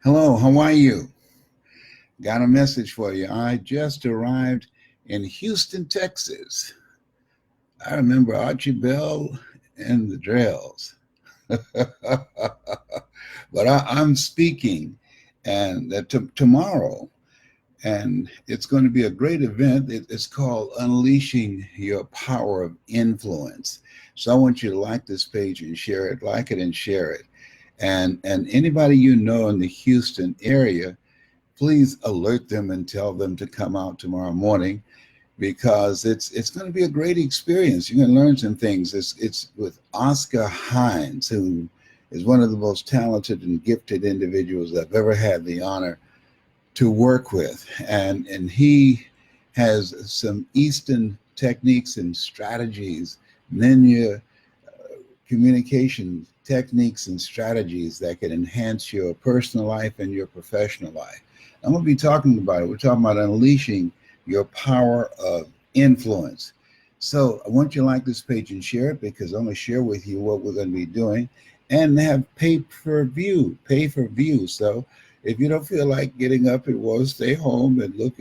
Hello, how are you? Got a message for you. I just arrived in Houston, Texas. I remember Archie Bell and the Drells. but I'm speaking and tomorrow, and it's going to be a great event. It's called Unleashing Your Power of Influence. So I want you to like this page and share it, like it and share it. And anybody you know in the Houston area, please alert them and tell them to come out tomorrow morning because it's going to be a great experience. You're going to learn some things. It's with Oscar Hines, who is one of the most talented and gifted individuals I've ever had the honor to work with, and he has some Eastern techniques and strategies, ninja communication techniques and strategies that can enhance your personal life and your professional life. I'm going to be talking about it. We're talking about unleashing your power of influence. So I want you to like this page and share it because I'm going to share with you what we're going to be doing and have pay per view. So if you don't feel like getting up and want to stay home and look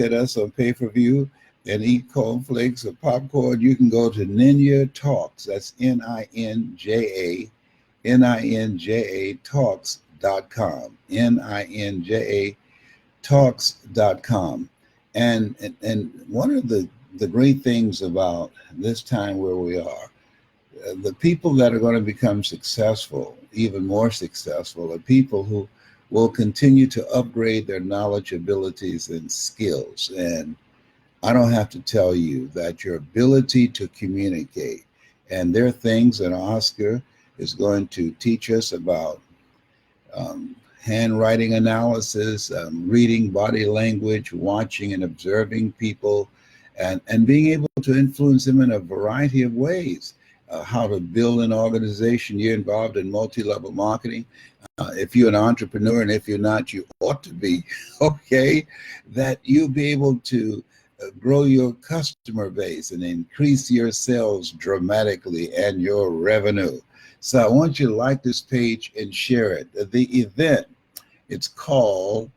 at us on pay-per-view and eat cornflakes or popcorn, you can go to Ninja Talks. That's Ninja Talks.com. Ninja Talks.com. And one of the great things about this time where we are, the people that are going to become successful, even more successful, are people who will continue to upgrade their knowledge, abilities, and skills. And I don't have to tell you that your ability to communicate, and there are things that Oscar is going to teach us about handwriting analysis, reading body language, watching and observing people, and being able to influence them in a variety of ways. How to build an organization. You're involved in multi-level marketing. If you're an entrepreneur, and if you're not, you ought to be, okay, that you'll be able to grow your customer base and increase your sales dramatically and your revenue. So I want you to like this page and share it. The event, it's called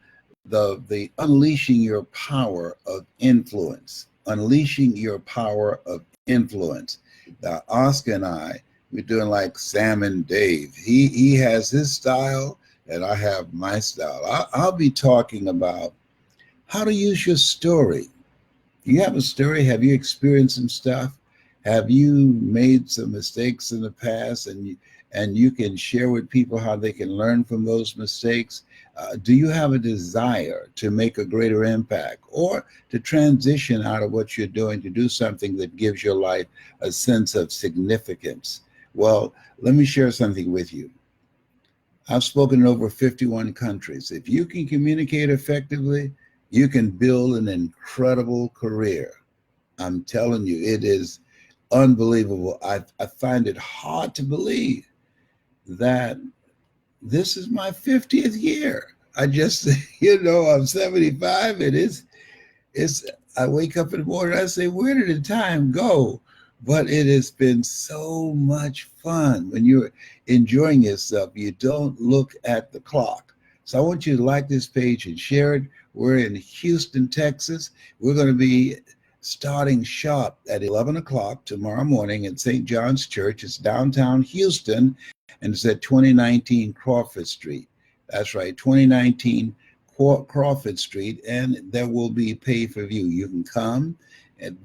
the Unleashing Your Power of Influence. Unleashing Your Power of Influence. Now, Oscar and we're doing like Sam and Dave. He has his style, and I have my style. I'll be talking about how to use your story. You have a story. Have you experienced some stuff? Have you made some mistakes in the past, and you can share with people how they can learn from those mistakes? Do you have a desire to make a greater impact or to transition out of what you're doing to do something that gives your life a sense of significance? Well, let me share something with you. I've spoken in over 51 countries. If you can communicate effectively, you can build an incredible career. I'm telling you, it is unbelievable. I find it hard to believe that this is my 50th year. I just, I'm 75, and it's I wake up in the morning, I say, where did the time go? But it has been so much fun. When you're enjoying yourself, you don't look at the clock. So I want you to like this page and share it. We're in Houston, Texas. We're going to be starting sharp at 11 o'clock tomorrow morning at St. John's Church. It's downtown Houston, and it's at 2019 Crawford Street. That's right, 2019 Crawford Street, and there will be pay-per-view. You can come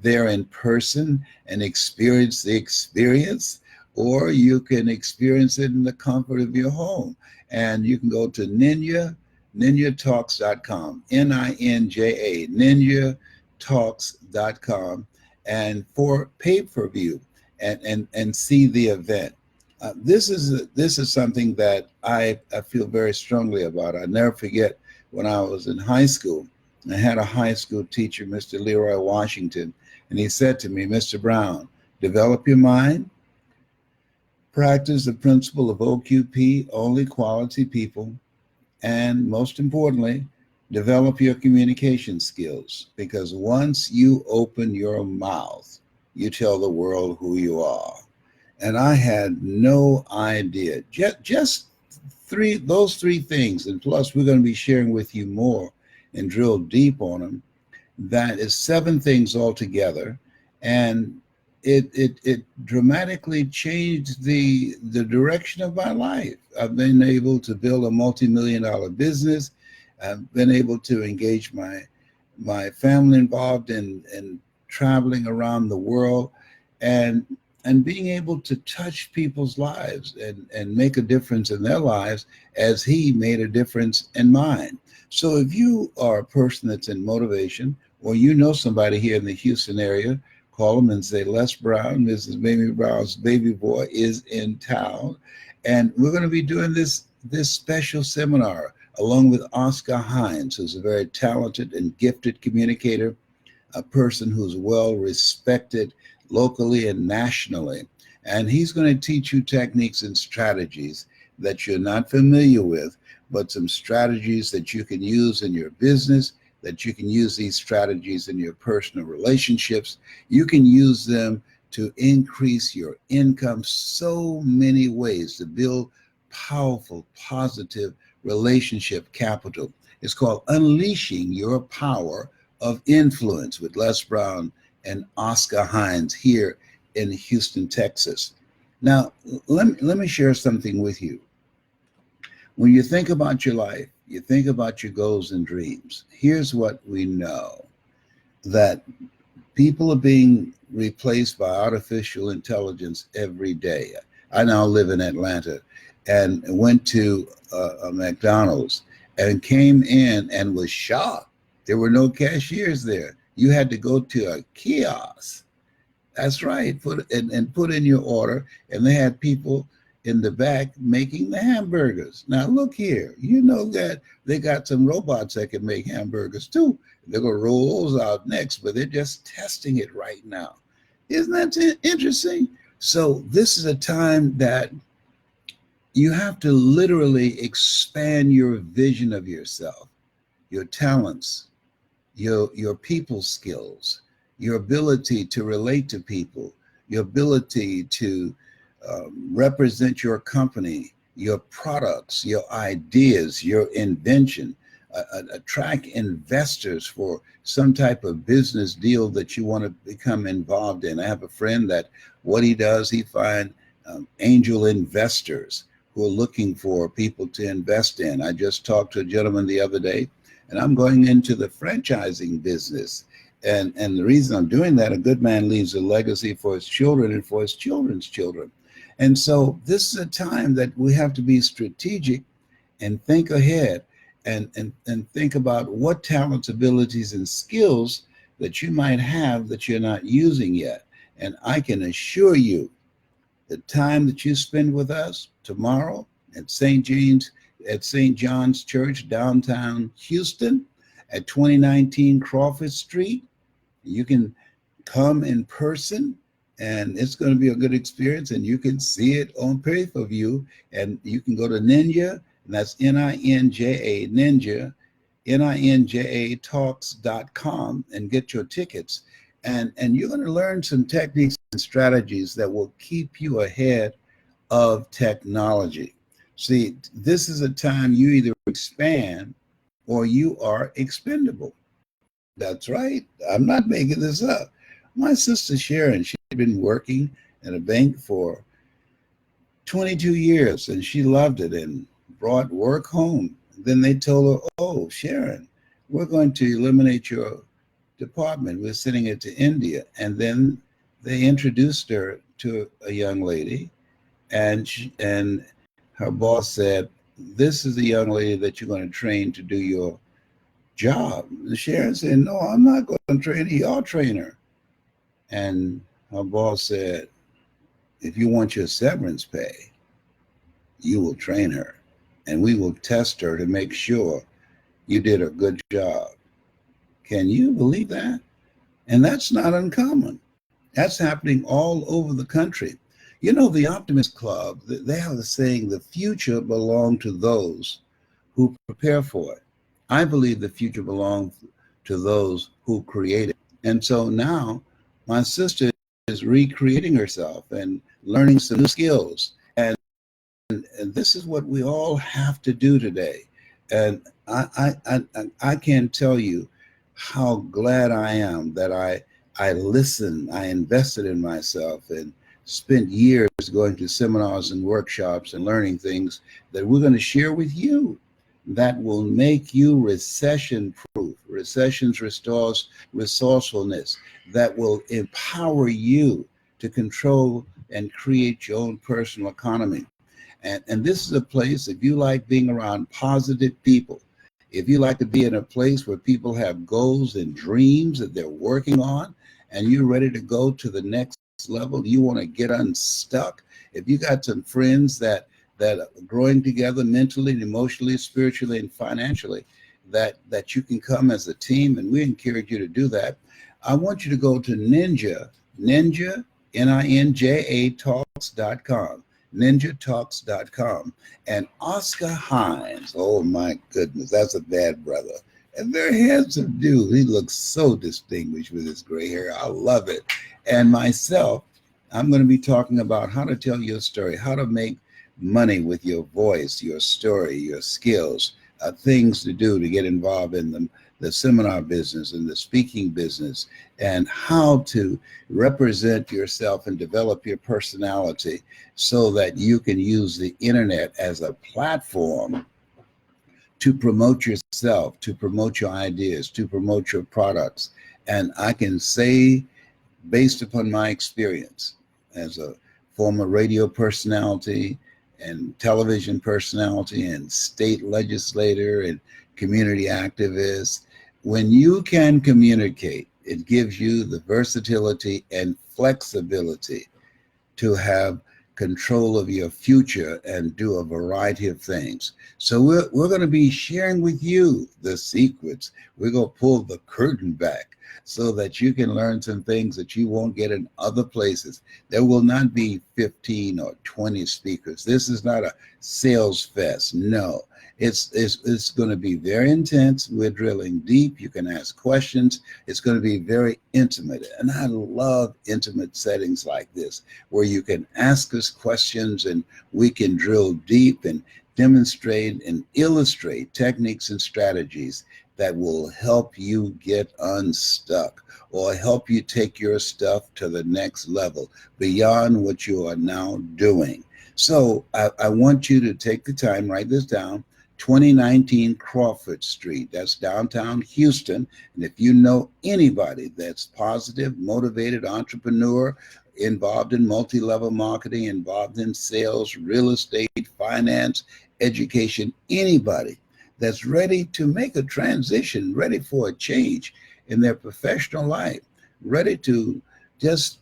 there in person and experience the experience, or you can experience it in the comfort of your home. And you can go to ninjatalks.com, Ninja, ninjatalks.com, and for pay-per-view and see the event. This is something that I feel very strongly about. I never forget when I was in high school. I had a high school teacher, Mr. Leroy Washington, and he said to me, Mr. Brown, develop your mind, practice the principle of OQP, only quality people, and most importantly, develop your communication skills, because once you open your mouth, you tell the world who you are. And I had no idea. Just those three things, and plus we're going to be sharing with you more and drill deep on them. That is seven things altogether, and it dramatically changed the direction of my life. I've been able to build a multi-million-dollar business. I've been able to engage my family involved in traveling around the world, and being able to touch people's lives and make a difference in their lives as he made a difference in mine. So if you are a person that's in motivation, or you know somebody here in the Houston area, call them and say, Les Brown, Mrs. Mamie Brown's baby boy is in town. And we're going to be doing this special seminar along with Oscar Hines, who's a very talented and gifted communicator, a person who's well respected locally and nationally. And he's going to teach you techniques and strategies that you're not familiar with, but some strategies that you can use in your business, that you can use these strategies in your personal relationships. You can use them to increase your income so many ways, to build powerful, positive relationship capital. It's called Unleashing Your Power of Influence with Les Brown and Oscar Hines here in Houston, Texas. Now, let me share something with you. When you think about your life, you think about your goals and dreams. Here's what we know, that people are being replaced by artificial intelligence every day. I now live in Atlanta and went to a McDonald's and came in and was shocked. There were no cashiers there. You had to go to a kiosk. That's right. Put in your order, and they had people in the back making the hamburgers. Now look here, you know that they got some robots that can make hamburgers too. They're gonna roll those out next, but they're just testing it right now. Isn't that interesting? So this is a time that you have to literally expand your vision of yourself, your talents, your people skills, your ability to relate to people, your ability to represent your company, your products, your ideas, your invention, attract investors for some type of business deal that you want to become involved in. I have a friend that what he does, he finds angel investors who are looking for people to invest in. I just talked to a gentleman the other day, and I'm going into the franchising business. And the reason I'm doing that, a good man leaves a legacy for his children and for his children's children. And so this is a time that we have to be strategic and think ahead and think about what talents, abilities, and skills that you might have that you're not using yet. And I can assure you, the time that you spend with us tomorrow at St. John's Church, downtown Houston, at 2019 Crawford Street, you can come in person, and it's going to be a good experience, and you can see it on pay-per-view. And you can go to Ninja, and that's Ninja, Ninja, ninjatalks.com, and get your tickets. And you're going to learn some techniques and strategies that will keep you ahead of technology. See, this is a time you either expand or you are expendable. That's right. I'm not making this up. My sister Sharon, she'd been working at a bank for 22 years, and she loved it and brought work home. Then they told her, oh, Sharon, we're going to eliminate your department. We're sending it to India. And then they introduced her to a young lady, and her boss said, this is the young lady that you're going to train to do your job. And Sharon said, no, I'm not going to train her. Y'all train her. And her boss said, if you want your severance pay, you will train her, and we will test her to make sure you did a good job. Can you believe that? And that's not uncommon. That's happening all over the country. You know, the Optimist Club, they have the saying, the future belongs to those who prepare for it. I believe the future belongs to those who create it. And so now my sister is recreating herself and learning some new skills. And and this is what we all have to do today. And I can't tell you how glad I am that I listened, I invested in myself, and spent years going to seminars and workshops and learning things that we're going to share with you that will make you recession proof. Recessions restores resourcefulness, that will empower you to control and create your own personal economy. And this is a place, if you like being around positive people, if you like to be in a place where people have goals and dreams that they're working on, and you're ready to go to the next level, you want to get unstuck. If you got some friends that are growing together mentally and emotionally, spiritually, and financially, that you can come as a team, and we encourage you to do that. I want you to go to Ninja, Ninja Talks.com, ninjatalks.com. And Oscar Hines, oh my goodness, that's a bad brother. And very handsome dude. He looks so distinguished with his gray hair. I love it. And myself, I'm going to be talking about how to tell your story, how to make money with your voice, your story, your skills, things to do to get involved in the seminar business and the speaking business, and how to represent yourself and develop your personality so that you can use the internet as a platform to promote yourself, to promote your ideas, to promote your products. And I can say, based upon my experience as a former radio personality and television personality and state legislator and community activist, when you can communicate, it gives you the versatility and flexibility to have control of your future and do a variety of things. So we're going to be sharing with you the secrets. We're going to pull the curtain back so that you can learn some things that you won't get in other places. There will not be 15 or 20 speakers. This is not a sales fest. No, it's going to be very intense. We're drilling deep. You can ask questions. It's going to be very intimate. And I love intimate settings like this, where you can ask us questions and we can drill deep and demonstrate and illustrate techniques and strategies that will help you get unstuck or help you take your stuff to the next level beyond what you are now doing. So I want you to take the time, write this down, 2019 Crawford Street. That's downtown Houston. And if you know anybody that's positive, motivated entrepreneur, involved in multi-level marketing, involved in sales, real estate, finance, education, anybody that's ready to make a transition, ready for a change in their professional life, ready to just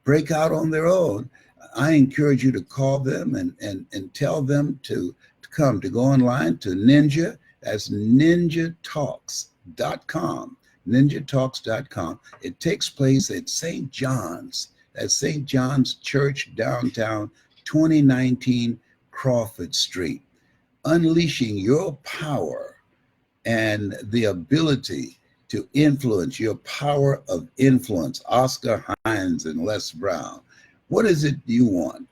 break out on their own, I encourage you to call them and tell them to come, to go online to Ninja. That's ninjatalks.com, ninjatalks.com. It takes place at St. John's, at St. John's Church, downtown, 2019 Crawford Street. Unleashing your power and the ability to influence, your power of influence. Oscar Hines and Les Brown. What is it you want?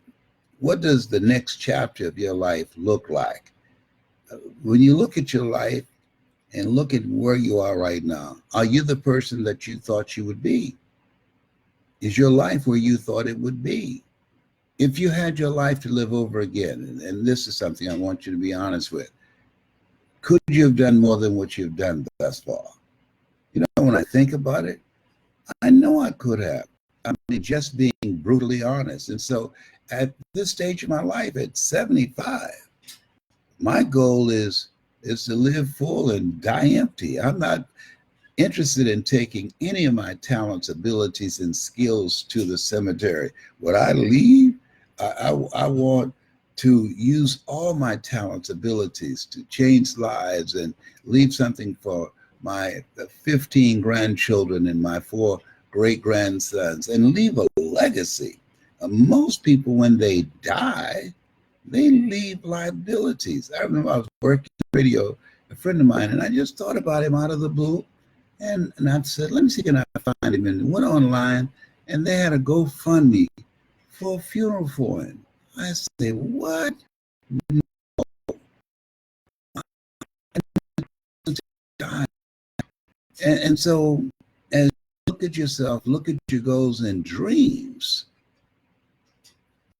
What does the next chapter of your life look like? When you look at your life and look at where you are right now, are you the person that you thought you would be? Is your life where you thought it would be? If you had your life to live over again, and this is something I want you to be honest with, could you have done more than what you've done thus far? You know, when I think about it, I know I could have. I mean, just being brutally honest. And so at this stage of my life, at 75, my goal is to live full and die empty. I'm not interested in taking any of my talents, abilities, and skills to the cemetery. What I leave, I want to use all my talents, abilities to change lives and leave something for my 15 grandchildren and my 4 great-grandsons and leave a legacy. Most people, when they die, they leave liabilities. I remember I was working radio, a friend of mine, and I just thought about him out of the blue. And I said, let me see, can I find him? And went online, and they had a GoFundMe for a funeral for him. I said, what? And so, as you look at yourself, look at your goals and dreams.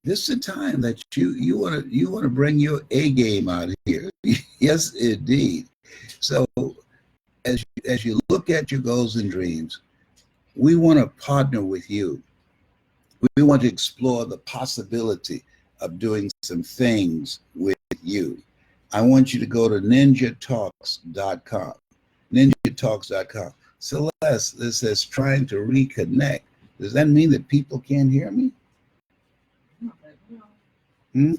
This is the time that you want to bring your A game out here. Yes, indeed. So, as you look at your goals and dreams, we want to partner with you. We want to explore the possibility of doing some things with you. I want you to go to ninjatalks.com. Ninjatalks.com. Celeste, this says trying to reconnect. Does that mean that people can't hear me? Hmm?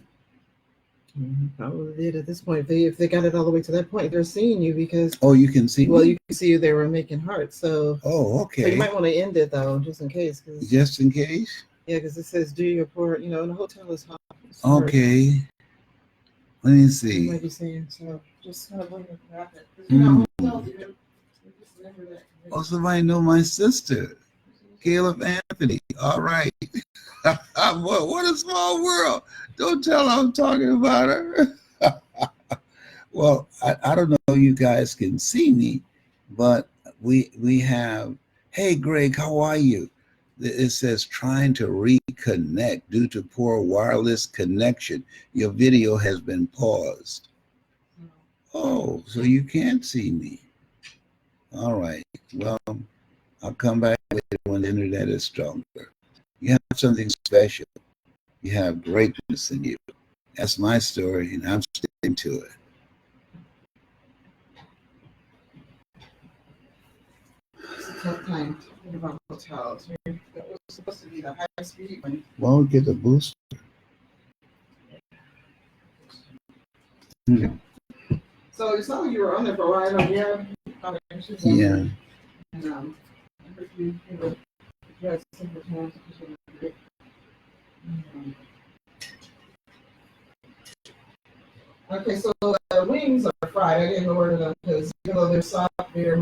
Probably did at this point. If they got it all the way to that point, they're seeing you because. Oh, you can see Well, me? you can see they were making hearts. So. Oh, So okay. you might want to end it though, just in case. Just in case? Yeah, because it says do your part. You know, and the hotel is hot. Hard. Okay. Let me You see. might be saying so. Just kind of bring it back. Oh, somebody know my sister, Caleb Anthony. All right. What a small world. Don't tell I'm talking about her. Well, I don't know if you guys can see me, but we have, hey, Greg, how are you? It says trying to reconnect due to poor wireless connection. Your video has been paused. Oh, so you can't see me. All right. Well, I'll come back later when the internet is stronger. You have something special. You have greatness in you. That's my story, and I'm sticking to it. It's a tough time talking about hotels. That was supposed to be the high speed one. Why don't we get the booster? So you saw you were on there for a while. Yeah. Yeah. And you had simple times. Okay, so the wings are fried. I didn't order them because even though they're soft, they're